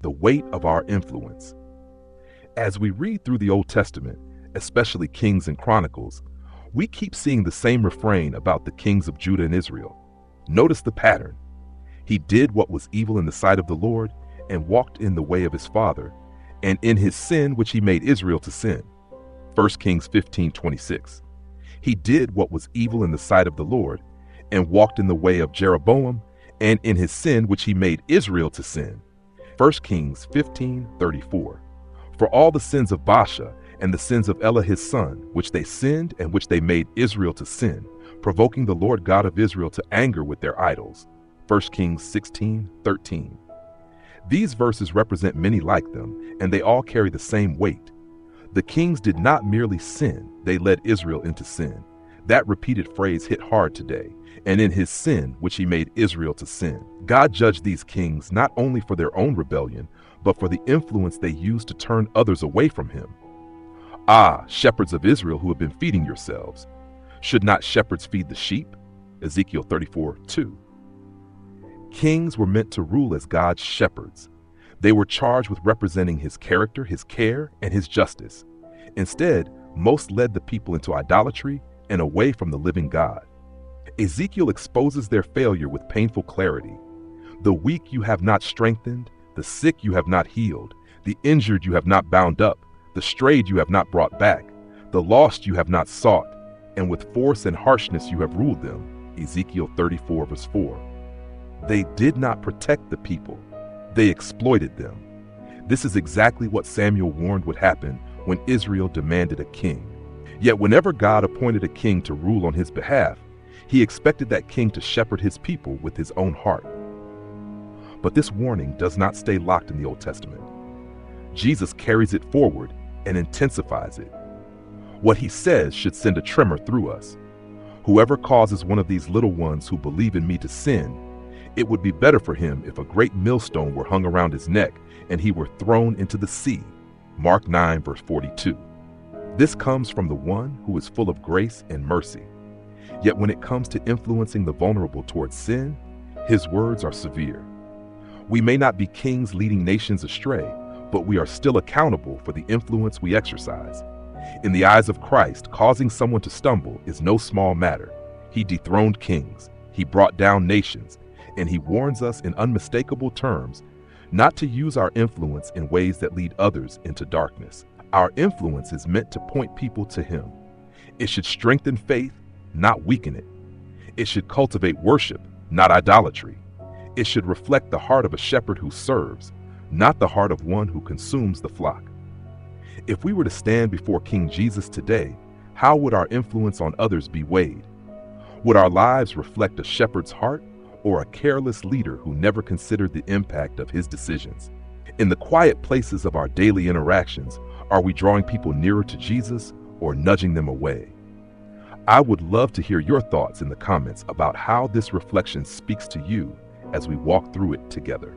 the weight of our influence. As we read through the Old Testament, especially Kings and Chronicles, we keep seeing the same refrain about the kings of Judah and Israel. Notice the pattern. He did what was evil in the sight of the Lord and walked in the way of his father, and in his sin which he made Israel to sin. 1 Kings 15:26. He did what was evil in the sight of the Lord and walked in the way of Jeroboam, and in his sin which he made Israel to sin. 1 Kings 15:34. For all the sins of Baasha and the sins of Elah his son, which they sinned and which they made Israel to sin, provoking the Lord God of Israel to anger with their idols. 1 Kings 16:13. These verses represent many like them, and they all carry the same weight. The kings did not merely sin, they led Israel into sin. That repeated phrase hit hard today. And in his sin, which he made Israel to sin. God judged these kings not only for their own rebellion, but for the influence they used to turn others away from him. Ah, shepherds of Israel who have been feeding yourselves. Should not shepherds feed the sheep? Ezekiel 34:2. Kings were meant to rule as God's shepherds. They were charged with representing his character, his care, and his justice. Instead, most led the people into idolatry and away from the living God. Ezekiel exposes their failure with painful clarity. The weak you have not strengthened, the sick you have not healed, the injured you have not bound up, the strayed you have not brought back, the lost you have not sought, and with force and harshness you have ruled them. Ezekiel 34:4. They did not protect the people. They exploited them. This is exactly what Samuel warned would happen when Israel demanded a king. Yet whenever God appointed a king to rule on his behalf, he expected that king to shepherd his people with his own heart. But this warning does not stay locked in the Old Testament. Jesus carries it forward and intensifies it. What he says should send a tremor through us. Whoever causes one of these little ones who believe in me to sin, it would be better for him if a great millstone were hung around his neck and he were thrown into the sea. Mark 9:42. This comes from the one who is full of grace and mercy. Yet when it comes to influencing the vulnerable towards sin, his words are severe. We may not be kings leading nations astray, but we are still accountable for the influence we exercise. In the eyes of Christ, causing someone to stumble is no small matter. He dethroned kings, he brought down nations, and he warns us in unmistakable terms not to use our influence in ways that lead others into darkness. Our influence is meant to point people to him. It should strengthen faith, not weaken it. It should cultivate worship, not idolatry. It should reflect the heart of a shepherd who serves, not the heart of one who consumes the flock. If we were to stand before King Jesus today, how would our influence on others be weighed? Would our lives reflect a shepherd's heart or a careless leader who never considered the impact of his decisions? In the quiet places of our daily interactions, are we drawing people nearer to Jesus or nudging them away? I would love to hear your thoughts in the comments about how this reflection speaks to you as we walk through it together.